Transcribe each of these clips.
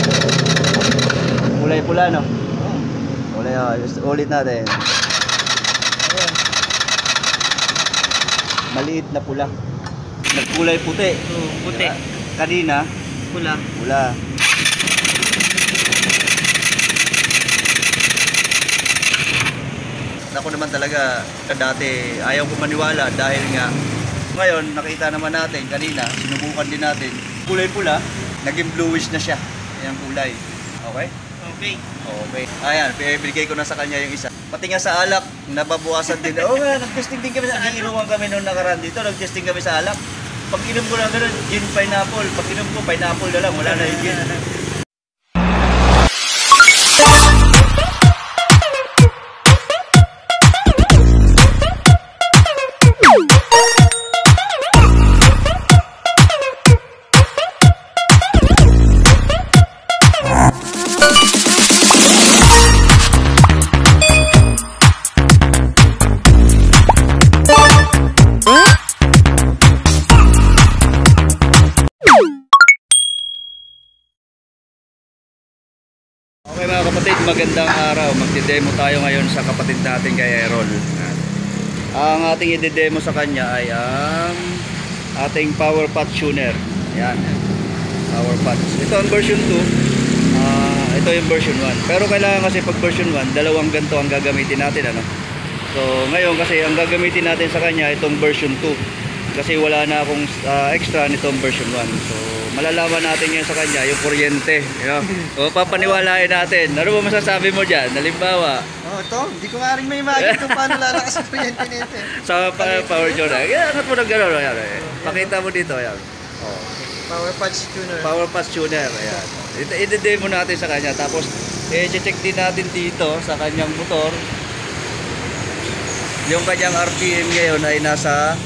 pula. Kulay pula, no? Kulay, ulit natin. Maliit na pula. Nagkulay puti. Puti. Kanina, Pula. pula. Ako naman talaga dati ayaw ko maniwala dahil nga ngayon nakita naman natin kanina, sinubukan din natin. Kulay pula, naging bluish na siya. Yung kulay. Okay? Okay. Okay. Ayan, bibigay ko na sa kanya yung isa. Pati nga sa alak, nababawasan din. Oo nga, nag-testing din kami. Nagiinuman kami noong nakaraan dito. Nag-testing kami sa alak. Pag inom ko lang gano'n, gin pineapple. Pag inom ko, pineapple na lang. Wala na yung gin. Okay mga kapatid, magandang araw. Magde-demo tayo ngayon sa kapatid natin kay Errol. Ang ating i-demo sa kanya ay ang ating power pot tuner. Ayan, power pots. Ito ang version 2. Ito yung version 1. Pero kailangan kasi pag version 1, dalawang ganito ang gagamitin natin, ano? So ngayon kasi ang gagamitin natin sa kanya itong version 2. Kasi wala na akong extra nitong version 1. So malalaman natin yan sa kanya, yung kuryente, you know? O papaniwalain natin. Ano ba masasabi mo dyan? Halimbawa, Ito, hindi ko nga rin may imagine kung paano lalakas ang kuryente nito. sa power tuner. Kaya angat mo ng gano'n. Ayan, pakita mo dito. Ayan. Oh. Power patch tuner. Power patch tuner. Ayan. I-demo natin sa kanya. Tapos, i-check din natin dito sa kanyang motor. Yung kanyang RPM ngayon ay nasa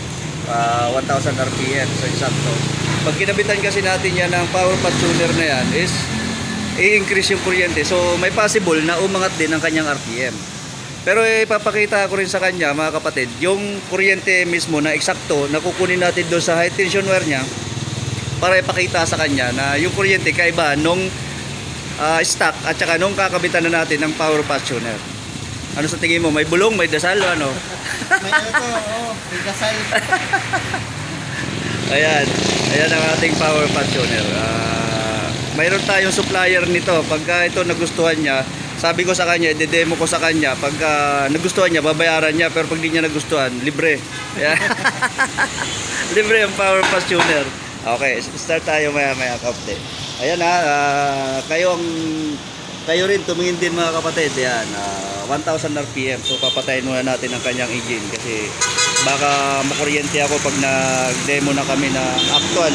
1,000 RPM. So, eksakto. Pag kinabitan kasi natin yan ng power patch tuner na yan is i-increase yung kuryente. So may possible na umangat din ang kanyang RPM. Pero ipapakita ko rin sa kanya mga kapatid, yung kuryente mismo na eksakto na kukunin natin doon sa high tension wire niya para ipakita sa kanya na yung kuryente kaiba nung stock at saka nung kakabitan na natin ng power patch tuner. Ano sa tingin mo? May bulong, may dasal o ano? May ito, may dasal. Ayan, ayan ang ating power patch tuner. Mayroon tayong supplier nito. Pagka ito nagustuhan niya, sabi ko sa kanya, i-demo ko sa kanya. Pagka nagustuhan niya, babayaran niya. Pero pag di niya nagustuhan, libre. Ayan. Libre ang power patch tuner. Okay, start tayo maya-maya kapatid. Ayan kayo rin tumingin din mga kapatid. Ayan, 1,000 RPM. So papatayin muna natin ang kanyang engine kasi baka makuryente ako pag nag-demo na kami na actual.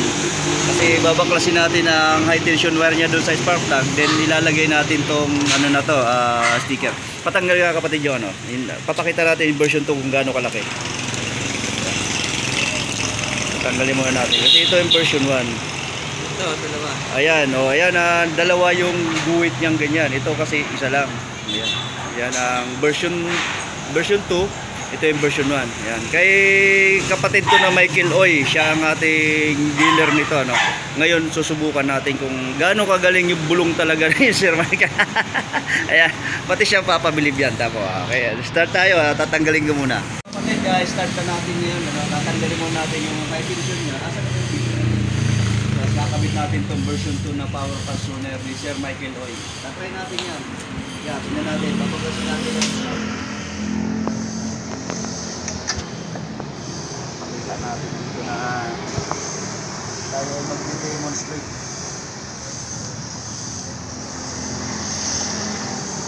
Kasi babaklasin natin ang high tension wire niya doon sa spark plug. Then ilalagay natin tong ano na to, sticker. Patanggal ka kapatid yun, no? Papakita natin yung version 2 kung gaano kalaki. Patanggalin muna natin. Kasi ito yung version 1. Ito, dalawa. Ayan, ayan, dalawa yung guhit niyang ganyan. Ito kasi isa lang. Ayan. Yan ang version 2. Ito yung version 1. Ayan. Kay kapatid ko na Michael Oy, siya ang ating dealer nito, no? Ngayon susubukan natin kung gaano kagaling yung bulong talaga ni Sir Mike. Ayan, pati siya papabilib yan. Okay, start tayo. Tatanggalin ko muna. Kapatid, start na natin ngayon. Tatanggalin muna natin yung high tension niya. Asan yung tension? Kakabit natin itong version 2 na power patch tuner ni Sir Michael Oy. Tatry natin yan. Yan, tingnan natin. Papagasin natin yan. Pakita natin dito na tayo mag-demonstrate.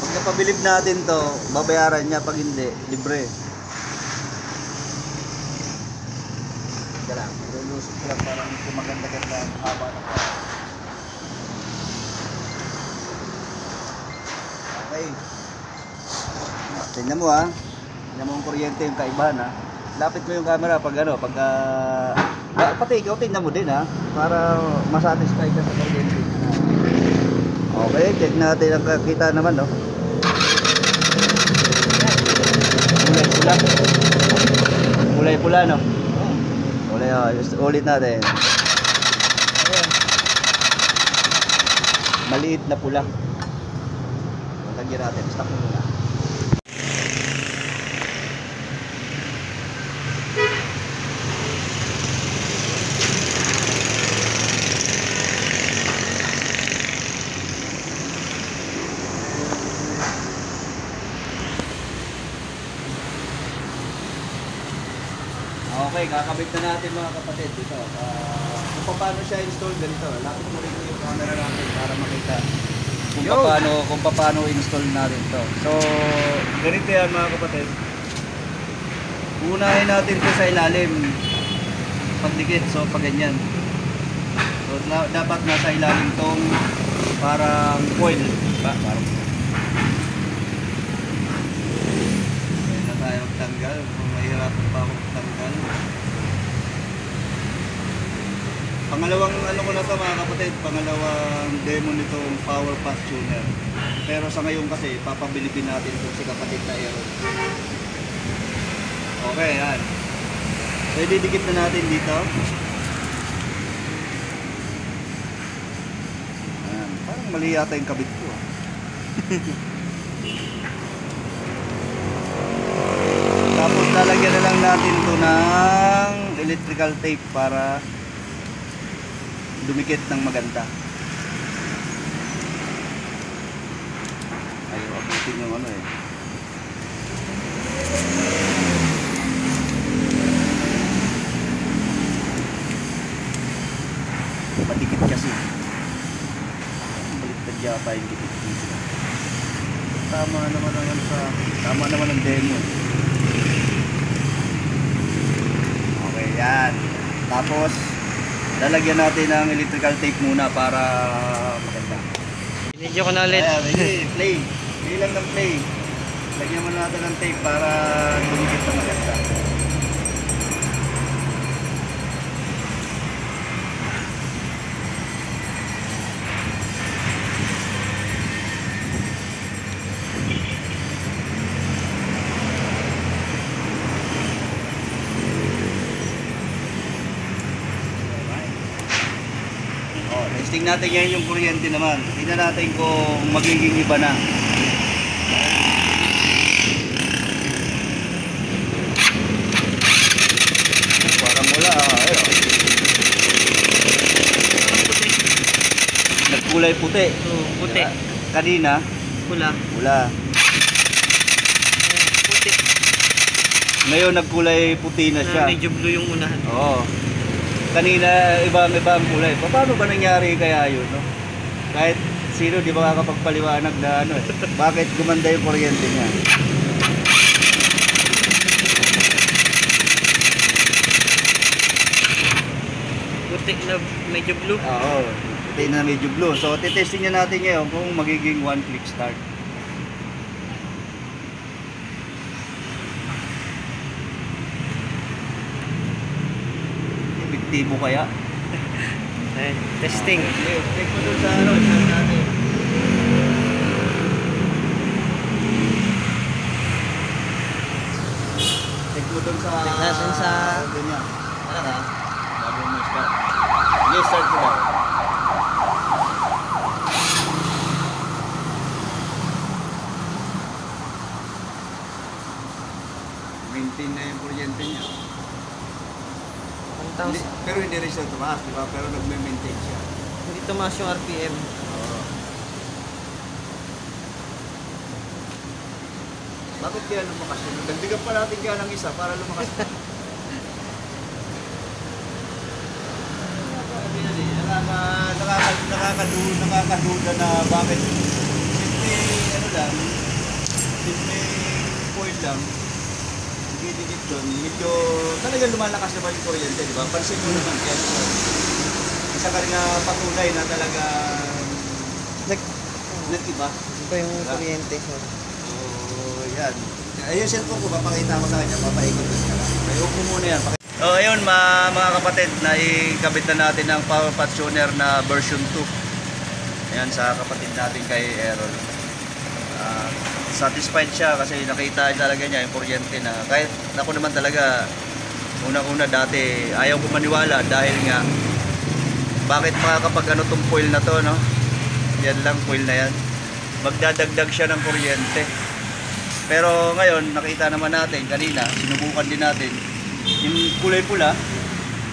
Pag napabilib natin to, babayaran niya. Pag hindi, libre. Teka lang, lulusot ko lang parang kumaganda-ganda ang haba ng pa. Okay. Tingnan mo ha. Tingnan mo ang kuryente yung kaibahan ha. Lapit mo yung camera pag ano, pagka pati ikaw tingnan mo din ha. Para masatisfy ka sa kuryente. Okay, check natin ang kita naman no. Kulay pula. Kulay pula no. Ulit natin. maliit na pula. Lagyan natin, stop mo muna. Okay, kakabit na natin mga kapatid dito. Kung paano siya install ganito. Lapit mo rin yung camera natin para makita kung paano install natin to. So, ganito yan mga kapatid. Unahin natin to sa ilalim. Pagdikit, so pag ganyan. So, dapat nasa ilalim tong parang coil. Diba? Parang na tayo magtanggal. Kung mahirapan pa ako magtanggal. Pangalawang ano ko na to mga kapatid, pangalawang demo nitong Power Pass Tuner. Pero sa ngayon kasi, papabilibin natin ito si kapatid na Aaron. Okay, yan. So, ididikit na natin dito. Ayan. Parang mali yata yung kabit ko. Tapos lalagyan na lang natin ito ng electrical tape para dumikit ng maganda. Ayaw abutin yung ano eh. Padikit kasi. Baliktad yata yung dikit dito. Tama naman ang demo. Okay, yan. Tapos lalagyan natin ng electrical tape muna para maganda. Video ko na ulit. Ayan, play. Play lang ng play. Lagyan mo natin ng tape para dumikit na maganda. Testing natin yan yung kuryente naman. Tingnan natin kung magiging iba na. Parang wala. Nagkulay puti. Puti. Kanina, Pula. pula. Puti. Ngayon nagkulay puti na siya. Medyo blue yung unahan. Oo. Kanina ibang kulay. Paano ba nangyari kaya yun, no? Kahit sino di ba makakapagpaliwanag na ano eh. Bakit gumanda yung kuryente niya? Puti na medyo blue. Oo. Puti na medyo blue. So titesting na natin ngayon kung magiging one click start. Epektibo kaya? Testing. Okay, check mo dun sa ano, check natin. Check mo dun sa... Check natin sa... Ganyan. Ano ka? Bago mo start. Sige, start ko daw. Maintain na yung kuryente niya. Pero hindi rin siya tumaas, di ba? Pero nagme-maintain siya. Hindi tumaas yung RPM. Oo. Bakit kaya lumakas yun? Dagdagan pa natin kaya ng isa para lumakas. Nakakaduda na bakit simple ano lang, simple coil lang, dikit doon, medyo talagang lumalakas naman yung kuryente, di ba? Pansin mo naman kaya isa ka rin na patunay na talaga nag-iba. Iba yung kuryente. So, yan. Ayun, cellphone ko, papakita ko sa kanya, papaikot ko siya lang. Ayun mo muna yan. So, ayun mga kapatid, naikabit na natin ang Power Pass Tuner na version 2. Ayan, sa kapatid natin kay Errol. Satisfied siya kasi nakita talaga niya yung kuryente na kahit ako naman talaga unang-una dati ayaw ko maniwala dahil nga bakit makakapag ano tong foil na to, no? Yan lang, coil na yan. Magdadagdag siya ng kuryente. Pero ngayon, nakita naman natin kanina, sinubukan din natin, yung kulay pula,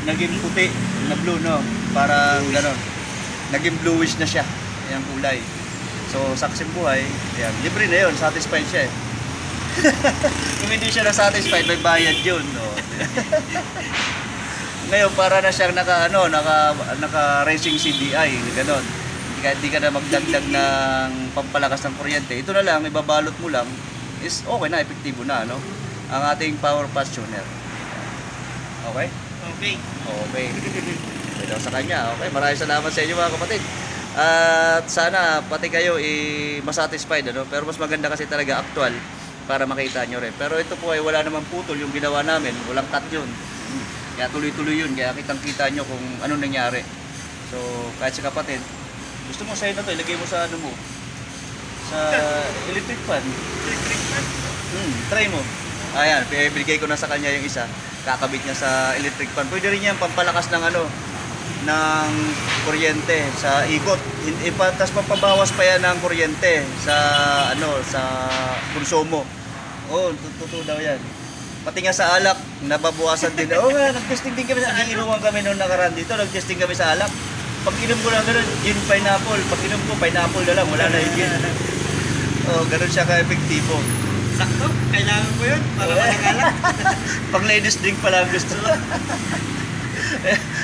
naging puti na blue, no? Parang ganon. Naging bluish na siya, yung kulay. So, saksing buhay, yan. Libre na yun, satisfied siya eh. Kung hindi siya na-satisfied, may bayad yun, no? Ngayon, para na siyang naka racing CDI, ganon. Hindi ka na magdagdag ng pampalakas ng kuryente. Ito na lang, ibabalot mo lang, is okay na, epektibo na, no? Ang ating power pass tuner. Okay? Okay. Okay. Ito sa kanya. Okay, maraming salamat sa inyo mga kapatid. At sana pati kayo masatisfied, ano? Pero mas maganda kasi talaga actual para makita nyo rin. Pero ito po ay wala namang putol yung ginawa namin. Walang cut yun. Kaya tuloy-tuloy yun. Kaya kitang-kita nyo kung ano nangyari. So, kahit sa kapatid, gusto mo sa'yo na to, ilagay mo sa ano mo. Sa electric fan. Electric fan? Try mo. Ayan, binigay ko na sa kanya yung isa. Kakabit niya sa electric fan. Pwede rin yan pampalakas ng ng kuryente sa ikot. Tapos pampabawas pa yan ng kuryente sa sa konsumo. Oh, totoo daw yan. Pati nga sa alak, nababawasan din. Oo nga, nag-testing din kami. Inuman kami noong nakaraan dito, nag-testing kami sa alak. Pag inom ko lang gano'n, gin pineapple. Pag inom ko, pineapple na lang, wala na yung gin. Oh, gano'n siya ka-epektibo. Sakto, kailangan ko yun para malagalang. Pang ladies drink pala ang gusto.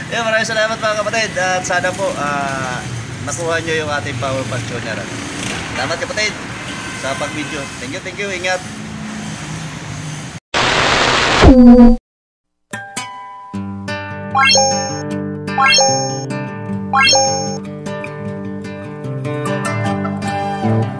Maraming salamat mga kapatid. At sana po, nakuha nyo yung ating power pass tuner. Salamat kapatid sa pag-video. Thank you, ingat. Thank you.